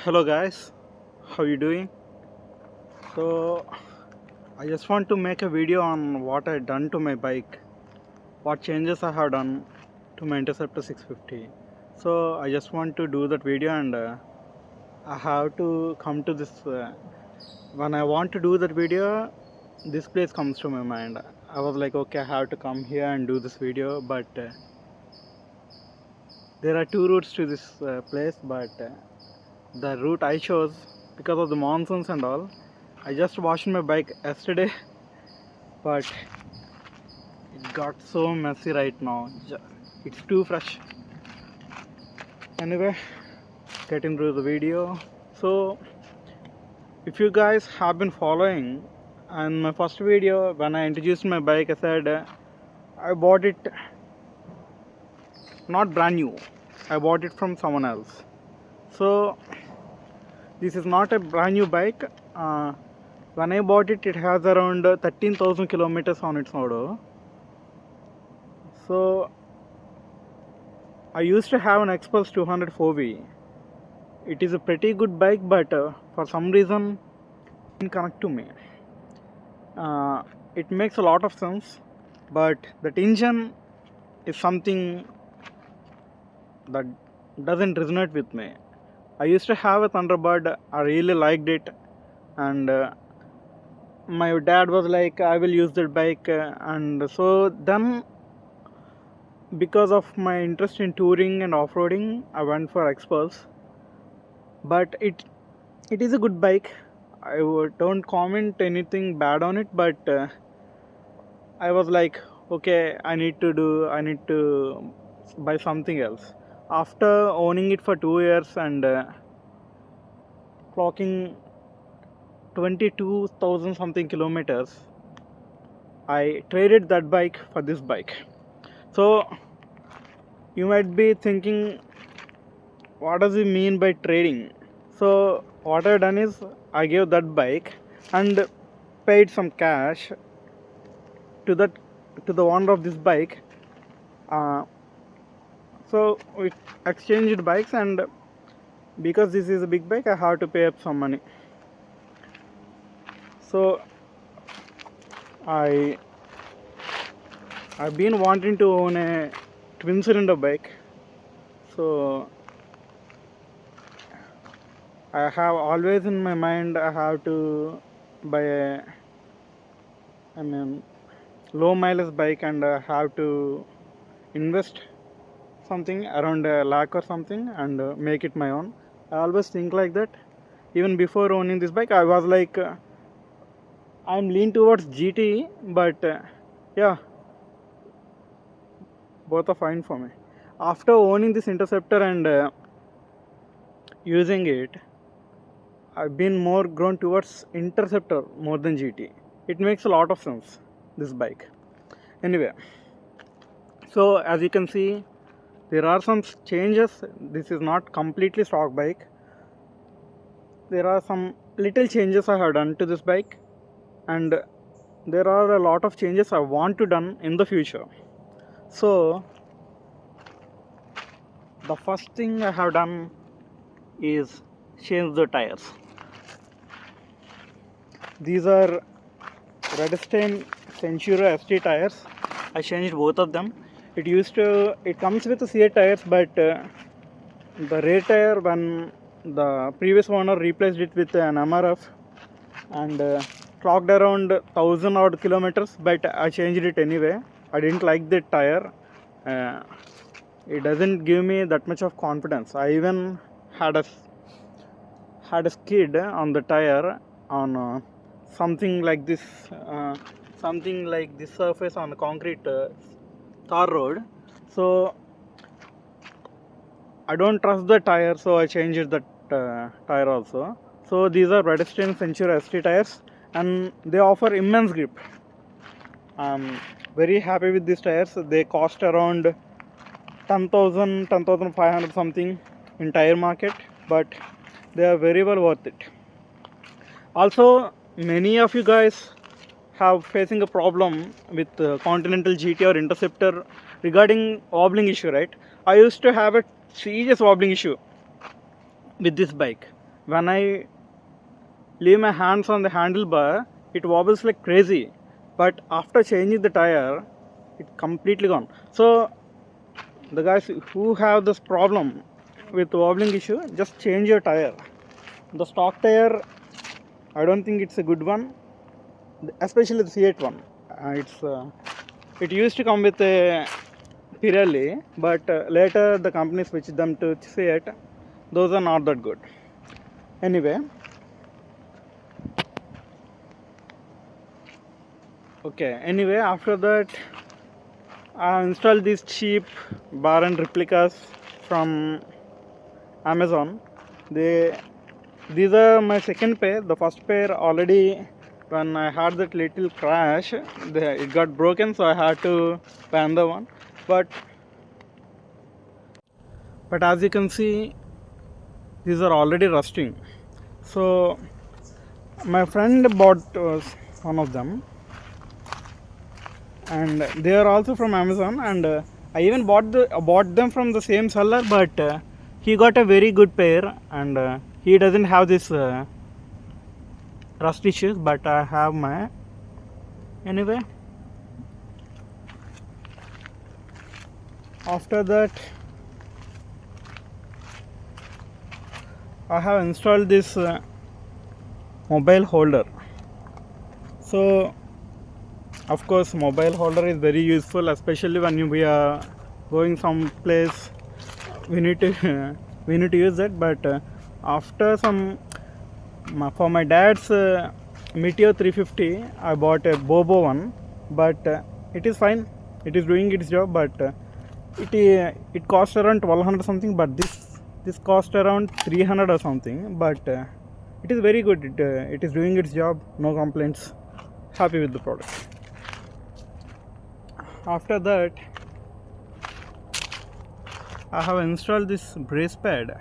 Hello guys, how you doing? So I just want to make a video on what I done to my bike, what changes I have done to my Interceptor 650. So I just want to do that video, and I have to come to this. When I want to do that video, this place comes to my mind. I was like, okay, I have to come here and do this video, but there are two routes to this place, but the route I chose, because of the monsoons and all, I just washed my bike yesterday, but it got so messy right now. It's too fresh. Anyway, get into the video. So if you guys have been following, and my first video when I introduced my bike, I said I bought it not brand new, I bought it from someone else. So this is not a brand new bike. When I bought it, it has around 13,000 kilometers on its odo. So I used to have an Xpulse 200 4V. It is a pretty good bike, but for some reason it didn't connect to me. It makes a lot of sense, but that engine is something that doesn't resonate with me. I used to have a Thunderbird, I really liked it, and my dad was like, I will use that bike, and so then because of my interest in touring and off-roading, I went for Xpulse. But it is a good bike. I don't comment anything bad on it, but I was like, okay, I need to buy something else. After owning it for 2 years and clocking 22,000 something kilometers, I traded that bike for this bike. So you might be thinking, what does he mean by trading? So what I've done is I gave that bike and paid some cash to the owner of this bike. So we exchanged bikes, and because this is a big bike, I have to pay up some money. So I've been wanting to own a twin cylinder bike. So I have always in my mind I have to buy a low mileage bike, and I have to invest something around a lakh or something and make it my own. I always think like that. Even before owning this bike, I was like, I'm lean towards GT, but yeah, both are fine for me. After owning this Interceptor and using it, I've been more grown towards Interceptor more than GT. It makes a lot of sense, this bike. Anyway, so as you can see, there are some changes. This is not completely stock bike. There are some little changes I have done to this bike, and there are a lot of changes I want to done in the future. So the first thing I have done is change the tires. These are Redstone Centura ST tires. I changed both of them. It comes with the CA tires, but the rear tire, when the previous owner replaced it with an MRF and clocked around 1000 odd kilometers, but I changed it anyway. I didn't like the tire. It doesn't give me that much of confidence. I even had a skid on the tire on something like this surface on the concrete tar road. So I don't trust the tire, so I changed that tire also. So these are Redstone Centura ST tires, and they offer immense grip. I'm very happy with these tires. They cost around 10,000, 10,500 something in tire market, but they are very well worth it. Also, many of you guys have facing a problem with Continental GT or Interceptor regarding wobbling issue, right? I used to have a serious wobbling issue with this bike. when I leave my hands on the handlebar, it wobbles like crazy. But after changing the tire, it completely gone. So the guys who have this problem with wobbling issue, just change your tire. The stock tire, I don't think it's a good one, especially the C8 one. It used to come with a Pirelli, but later the company switched them to C8. Those are not that good. Anyway, after that, I installed these cheap bar and replicas from Amazon. These are my second pair. The first pair already, when I had that little crash, it got broken, so I had to buy another one. But as you can see, these are already rusting. So my friend bought one of them, and they are also from Amazon, and I even bought them from the same seller, but he got a very good pair, and he doesn't have this rust issues, but I have my. Anyway, after that, I have installed this mobile holder. So of course mobile holder is very useful, especially when we are going some place, we need to use that. But after for my dad's Meteor 350, I bought a Bobo one, but it is fine, it is doing its job, but it cost around 1200 something, but this cost around 300 or something, but it is very good. It is doing its job, no complaints, happy with the product. After that, I have installed this brace pad.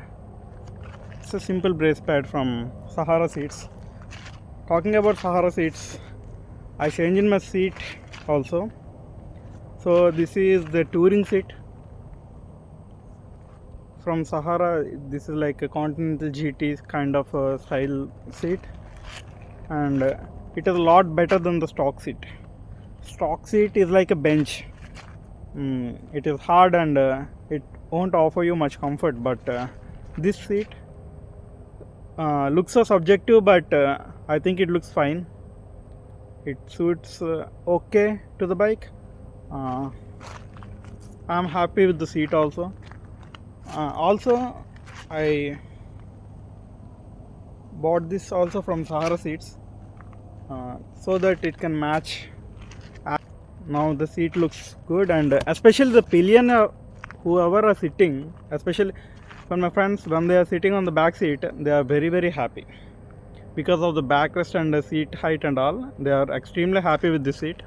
It's a simple brace pad from Sahara Seats. Talking about Sahara Seats, I changed my seat also. So this is the touring seat from Sahara. This is like a Continental GT kind of style seat, and it is a lot better than the stock seat. Stock seat is like a bench. It is hard, and it won't offer you much comfort, but this seat looks so subjective, but I think it looks fine. It suits okay to the bike. I'm happy with the seat also. Also, I bought this also from Sahara Seats so that it can match. Now the seat looks good, and especially the pillion, whoever are sitting, especially when my friends, when they are sitting on the back seat, they are very very happy because of the backrest and the seat height and all. They are extremely happy with this seat.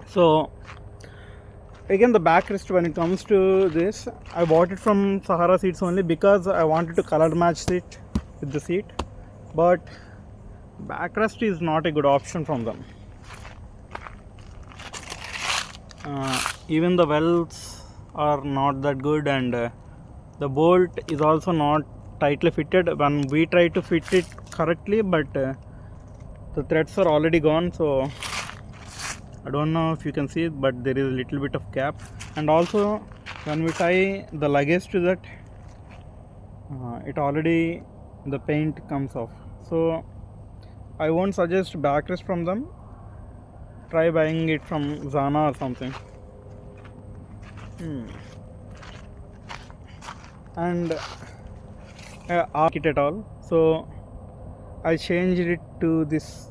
So again, the backrest, when it comes to this, I bought it from Sahara Seats only because I wanted to color match it with the seat, but backrest is not a good option from them. Even the welds are not that good, and the bolt is also not tightly fitted when we try to fit it correctly, but the threads are already gone. So I don't know if you can see it, but there is a little bit of gap. And also when we tie the luggage to that, it already, the paint comes off. So I won't suggest backrest from them. Try buying it from Zana or something. And it at all. So I changed it to this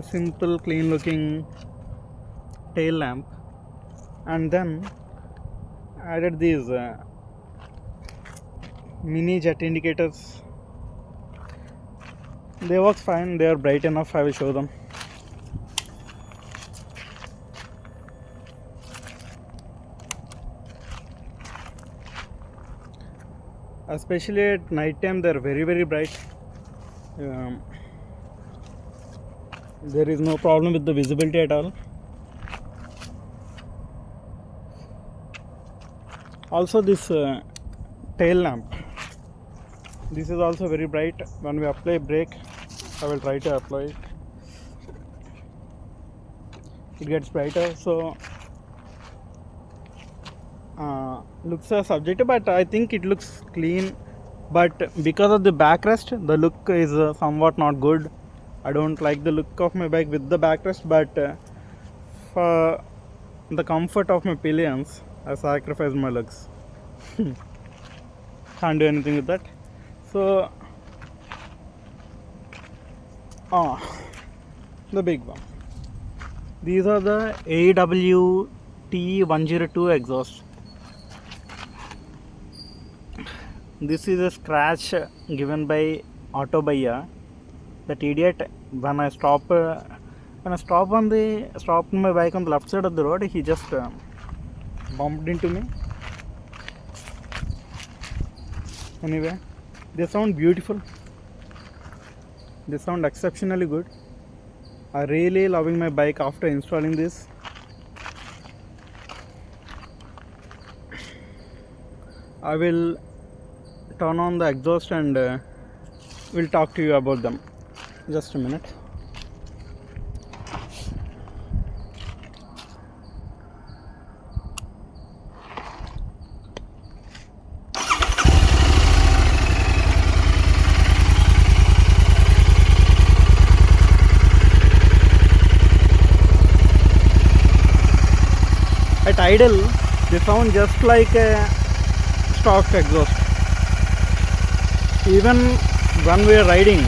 simple clean looking tail lamp, and then added these mini jet indicators. They work fine, they are bright enough. I will show them. Especially at night time, they are very very bright. There is no problem with the visibility at all. Also this tail lamp, This is also very bright. When we apply brake, I will try to apply it. It gets brighter, so looks subjective, but I think it looks clean. But because of the backrest, the look is somewhat not good. I don't like the look of my bike with the backrest, but for the comfort of my pillions, I sacrifice my legs. Can't do anything with that. So the big one. These are the AWT102 exhaust. This is a scratch given by Auto Buyer. That idiot, when I stopped my bike on the left side of the road, he just bumped into me. Anyway, they sound beautiful. They sound exceptionally good. I really loving my bike after installing this. I will turn on the exhaust and we'll talk to you about them. Just a minute. At idle, they sound just like a stock exhaust. Even when we are riding,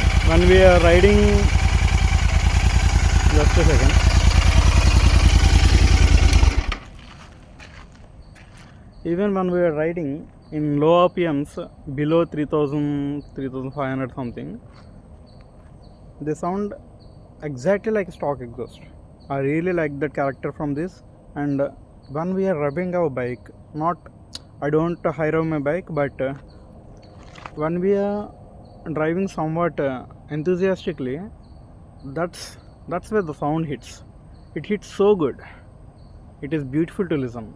just a second. Even when we are riding in low RPMs below 3000, 3500 something, they sound exactly like a stock exhaust. I really like that character from this. And when we are rubbing our bike, I don't high rev my bike, but when we are driving somewhat enthusiastically, that's where the sound hits. It hits so good. It is beautiful to listen.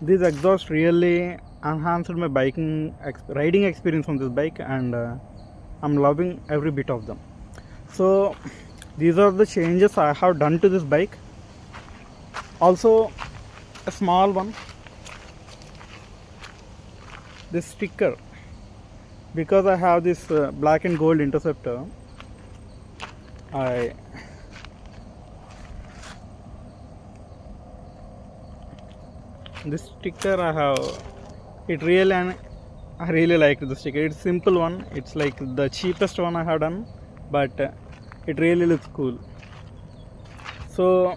This exhaust really enhanced my riding experience on this bike, and I'm loving every bit of them. So these are the changes I have done to this bike. Also, a small one, this sticker, because I have this black and gold Interceptor, this sticker I have it really, and I really like the sticker. It's simple one, it's like the cheapest one I have done, but it really looks cool. So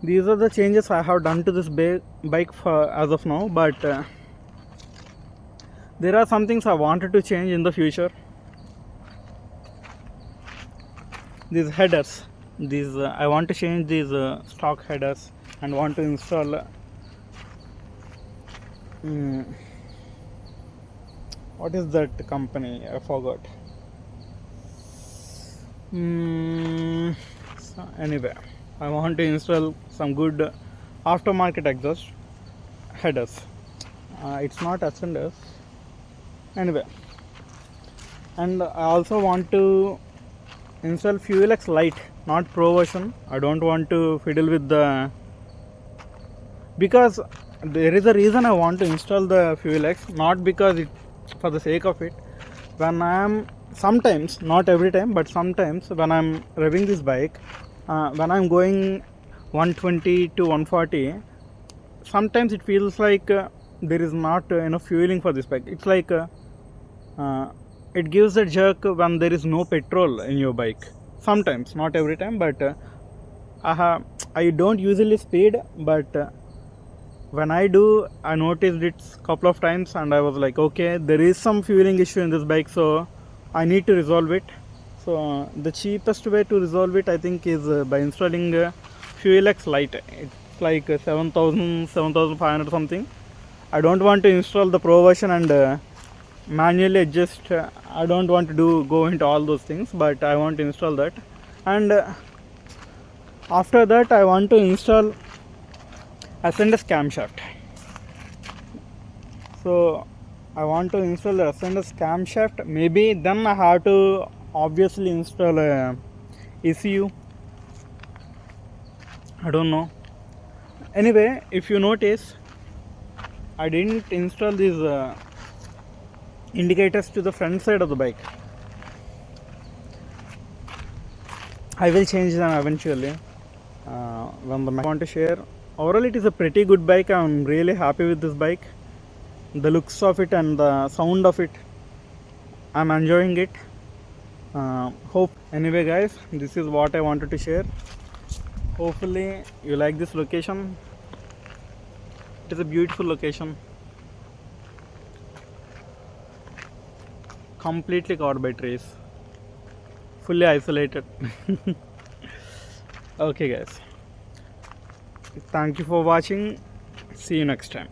these are the changes I have done to this bike for as of now, but there are some things I wanted to change in the future. These headers, I want to change these stock headers and want to install what is that company? I forgot. So anyway, I want to install some good aftermarket exhaust headers. It's not ascenders. Anyway, and I also want to install FuelX Lite, not Pro version. I don't want to fiddle with because there is a reason I want to install the FuelX, not because for the sake of it. When I am sometimes, not every time, but sometimes when I'm revving this bike, when I'm going 120 to 140, sometimes it feels like there is not enough fueling for this bike. It's like it gives a jerk when there is no petrol in your bike. Sometimes, not every time, but I don't usually speed, but when I do, I noticed it a couple of times, and I was like, okay, there is some fueling issue in this bike, so I need to resolve it. So the cheapest way to resolve it, I think, is by installing FuelX Lite. It's like 7,000, 7,500 something. I don't want to install the Pro version and manually adjust. I don't want to go into all those things, but I want to install that. And after that, I want to install ascenders camshaft. So I want to install a SNS camshaft. Maybe then I have to obviously install a ECU. I don't know. Anyway, if you notice, I didn't install these indicators to the front side of the bike. I will change them eventually when the I want to share. Overall, it is a pretty good bike. I'm really happy with this bike. The looks of it and the sound of it, I'm enjoying it. Hope anyway, guys, this is what I wanted to share. Hopefully you like this location. It is a beautiful location, completely covered by trees, fully isolated. Okay guys, thank you for watching. See you next time.